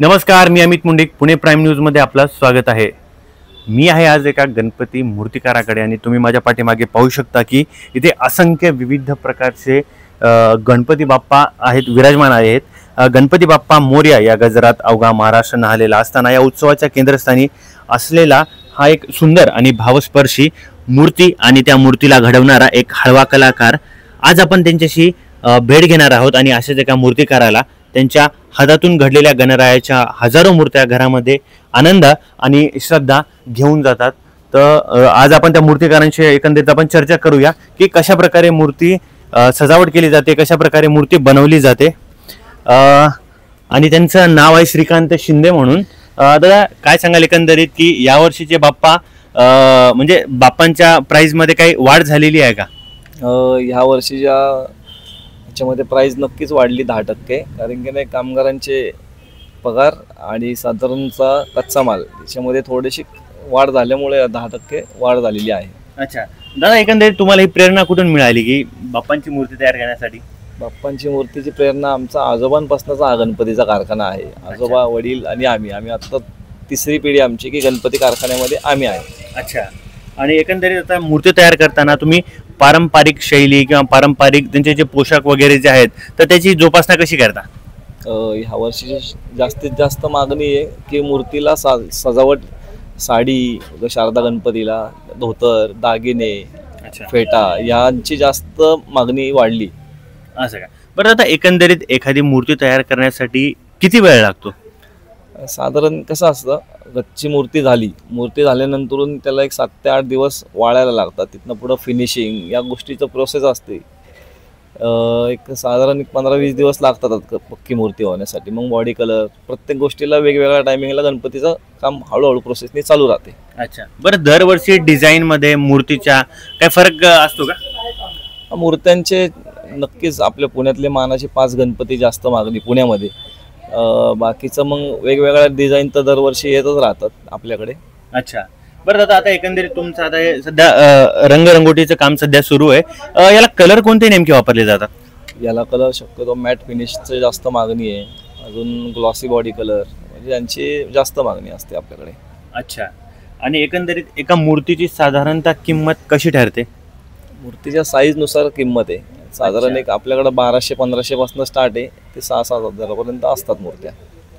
नमस्कार, मी अमित मुंडिक, पुणे प्राईम न्यूजमध्ये आपलं स्वागत आहे। मी आहे आज एका गणपती मूर्तिकाराकडे आणि तुम्ही माझ्या पाठीमागे पाहू शकता की इथे असंख्य विविध प्रकारचे गणपती बाप्पा आहेत, विराजमान आहेत। गणपती बाप्पा मोरया या गजरात अवघा महाराष्ट्र न्हालेला असताना या उत्सवाच्या केंद्रस्थानी असलेला हा एक सुंदर आणि भावस्पर्शी मूर्ती आणि त्या मूर्तीला घडवणारा एक हळवा कलाकार, आज आपण त्यांच्याशी भेट घेणार आहोत आणि अशाच एका मूर्तिकाराला त्यांच्या हातातून घडलेल्या गणरायाच्या हजारो मूर्त्या घरामध्ये आनंद आणि श्रद्धा घेऊन जातात। तर आज आपण त्या मूर्तिकारांशी एकंदरीत आपण चर्चा करूया की कशा प्रकारे मूर्ती सजावट केली जाते, कशा प्रकारे मूर्ती बनवली जाते। आणि त्यांचं नाव आहे श्रीकांत शिंदे म्हणून। दादा, काय सांगाल एकंदरीत की यावर्षीचे बाप्पा म्हणजे बाप्पांच्या प्राइस मध्ये काही वाढ झालेली आहे का? ह्या वर्षीच्या ह्याच्यामध्ये प्राइस नक्कीच वाढली 10%, कारण की नाही कामगारांचे पगार आणि साधारणचा कच्चा माल याच्यामध्ये थोडीशी वाढ झाल्यामुळे 10% वाढ झालेली आहे। अच्छा दादा, एकंदरीत तुम्हाला ही प्रेरणा कुठून मिळाली की बाप्पांची मूर्ती तयार करण्यासाठी? बाप्पांची मूर्तीची प्रेरणा आमचा आजोबांपासूनचा हा गणपतीचा कारखाना आहे। आजोबा, वडील आणि आम्ही आता तिसरी पिढी आमची की गणपती कारखान्यामध्ये आम्ही आहे। अच्छा, आणि एकंदरीत आता मूर्ती तयार करताना तुम्ही पारंपरिक शैली किंवा पारंपरिक त्यांचे जे पोशाख वगैरे जे आहेत तर त्याची जोपासना कशी करता? ह्या वर्षीची जास्तीत जास्त मागणी आहे की मूर्तीला सजावट साडी, शारदा गणपतीला धोतर, दागिने, फेटा यांची जास्त मागणी वाढली। असं का? बरं, आता एकंदरीत एखादी मूर्ती तयार करण्यासाठी किती वेळ लागतो? साधारण कसं असतं, गच्ची मूर्ती झाल्यानंतर त्याला एक 7 ते 8 दिवस वाळायला लागतात। तिथनं पुढं फिनिशिंग या गोष्टीचं प्रोसेस असते। एक साधारण 15-20 दिवस लागतात पक्की मूर्ती होण्यासाठी। मग बॉडी कलर, प्रत्येक गोष्टीला वेगवेगळ्या टायमिंगला गणपतीचं काम हळूहळू प्रोसेसने चालू राहते। अच्छा, बरं, दरवर्षी डिझाईनमध्ये मूर्तीच्या काय फरक असतो का? मूर्त्यांचे नक्कीच आपल्या पुण्यातले मानाचे 5 गणपती जास्त मागणी पुण्यामध्ये, बाकीचं मग वेगवेगळ्या डिझाईन तर दरवर्षी येतच राहतात आपल्याकडे। अच्छा, बरं दादा, आता एकंदरीत तुमचं आता हे सध्या रंगरंगोटीचं काम सध्या सुरू आहे। याला कलर कोणते नेमके वापरले जातात? याला कलर शक्यतो मॅट फिनिशचे जास्त मागणी आहे, अजून ग्लॉसी बॉडी कलर म्हणजे यांची जास्त मागणी असते आपल्याकडे। अच्छा, आणि एकंदरीत एका मूर्तीची साधारणतः किंमत कशी ठरते? मूर्तीच्या साईजनुसार किंमत आहे। साधारण एक आपल्याकडे 1200-1500 पासून स्टार्ट आहे ते 6-7 हजारापर्यंत असतात मूर्त्या।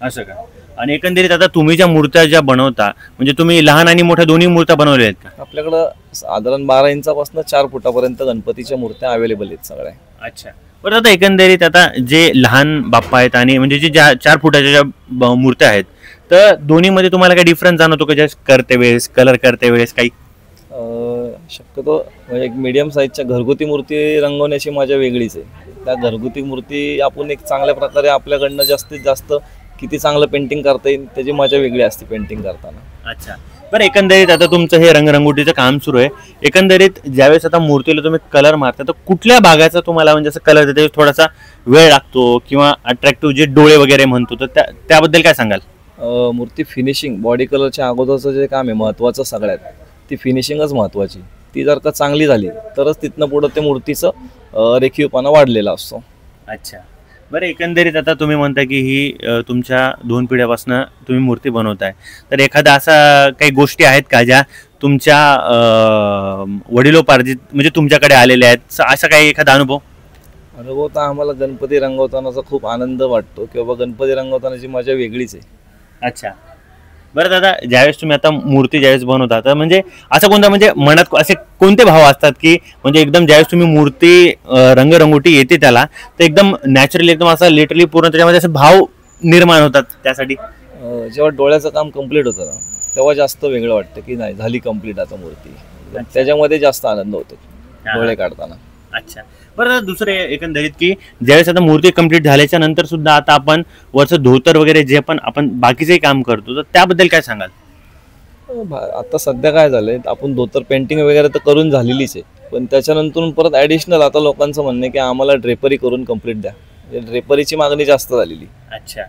असं का? आणि एकंदरीत आता तुम्ही ज्या मूर्त्या ज्या बनवता, म्हणजे तुम्ही लहान आणि मोठ्या दोन्ही मूर्त्या बनवल्या आहेत का? आपल्याकडं साधारण 12 इंचापासून 4 फुटापर्यंत गणपतीच्या मूर्त्या अवेलेबल आहेत सगळ्या। अच्छा, बरं, आता एकंदरीत आता जे लहान बाप्पा आहेत आणि म्हणजे जे 4 फुटाच्या ज्या मूर्त्या आहेत तर दोन्हीमध्ये तुम्हाला काही डिफरन्स जाणवतो का? जस्ट करते वेळेस, कलर करते वेळेस काही? शक्यतो म्हणजे एक मीडियम साईजच्या घरगुती मूर्ती रंगवण्याची मजा वेगळीच आहे। त्या घरगुती मूर्ती आपण एक चांगल्या प्रकारे आपल्याकडनं जास्तीत जास्त किती चांगलं पेंटिंग करता येईल त्याची मजा वेगळी असते पेंटिंग करताना। अच्छा, बरं, एकंदरीत आता तुमचं हे रंगरंगोटीचं काम सुरू आहे। एकंदरीत ज्यावेळेस आता मूर्तीला तुम्ही कलर मारता तर कुठल्या भागाचा तुम्हाला म्हणजे असं कलर देते थोडासा वेळ लागतो किंवा अट्रॅक्टिव्ह जे डोळे वगैरे म्हणतो तर त्याबद्दल काय सांगाल? मूर्ती फिनिशिंग, बॉडी कलरच्या अगोदरचं जे काम आहे महत्त्वाचं सगळ्यात, ती फिनिशिंगच महत्त्वाची। ती जर का चांगली झाली तरच तिथनं पुढं ते मूर्तीचं रेखीवपणा वाढलेला असतो। अच्छा, बरं, एकंदरीत आता तुम्ही म्हणता की ही तुमच्या 2 पिढ्यापासून तुम्ही मूर्ती बनवताय, तर एखादा असा काही गोष्टी आहेत का ज्या तुमच्या वडिलोपार्जित म्हणजे तुमच्याकडे आलेल्या आहेत, असा काही एखादा अनुभव? तर आम्हाला गणपती रंगवतानाचा खूप आनंद वाटतो किंवा गणपती रंगवतानाची मजा वेगळीच आहे। अच्छा, बरं दादा, ज्यावेळेस तुम्ही आता मूर्ती ज्यावेळेस बनवता तर म्हणजे असं कोणता म्हणजे मनात असे कोणते भाव असतात की म्हणजे एकदम ज्यावेळेस तुम्ही मूर्ती रंगरंगोटी येते त्याला तर एकदम नॅचरली एकदम असं लिटरली पूर्ण त्याच्यामध्ये असे भाव निर्माण होतात? त्यासाठी जेव्हा डोळ्याचं काम कम्प्लीट होतं ना तेव्हा जास्त वेगळं वाटतं की नाही झाली कम्प्लीट आता मूर्ती, त्याच्यामध्ये जास्त आनंद होतो डोळे काढताना। अच्छा, बरं, दुसरे एकंदरीत की ज्यावेळेस आता मूर्ती कंप्लीट झाल्याच्या नंतर सुद्धा आता आपण वरचं धोतर वगैरे जे आपण बाकीचे काम करतो तर त्याबद्दल काय सांगाल? आता सध्या काय झालंय, आपण धोतर पेंटिंग वगैरे तर करून झालेलीच आहे, पण त्याच्यानंतर परत ॲडिशनल आता लोकांचं म्हणणं आहे की आम्हाला ड्रेपरी करून कंप्लीट द्या, ड्रेपरीची मागणी जास्त झालेली। अच्छा,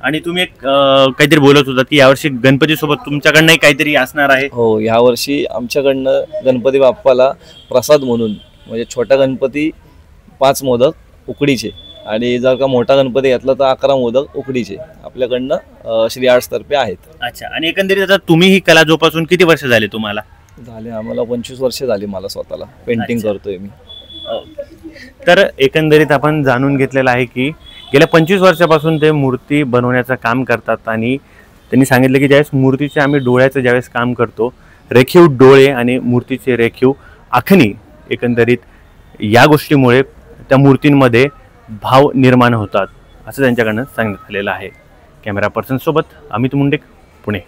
आणि तुम्ही एक काहीतरी बोलत होता की यावर्षी गणपती सोबत तुमच्याकडनं काहीतरी असणार आहे? हो, यावर्षी आमच्याकडनं गणपती बाप्पाला प्रसाद म्हणून म्हणजे छोटा गणपती 5 मोदक उकडीचे आणि जर का मोठा गणपती घेतला तर 11 मोदक उकडीचे आपल्याकडनं श्री आर्ट्स तर्फे आहेत. अच्छा. आणि एकंदरीत आता तुम्ही ही कला जोपासून किती वर्ष झाले तुम्हाला? झाले आम्हाला 25 वर्ष झाली मला स्वतःला. पेंटिंग अच्छा. करतोय मी. तर एकंदरीत आपण जाणून घेतलेलं आहे की गेल्या 25 वर्षापासून ते मूर्ती बनवण्याचं काम करतात आणि त्यांनी सांगितलं की ज्यावेळेस मूर्तीचे आम्ही डोळ्याचं ज्यावेळेस काम करतो, रेखीव डोळे आणि मूर्तीचे रेखीव आखणी, एकंदरीत या गोष्टीमुळे त्या मूर्तींमध्ये भाव निर्माण होतात असं त्यांच्याकडनं सांगण्यात आलेलं आहे. कॅमेरा पर्सन सोबत अमित मुंडे, पुणे.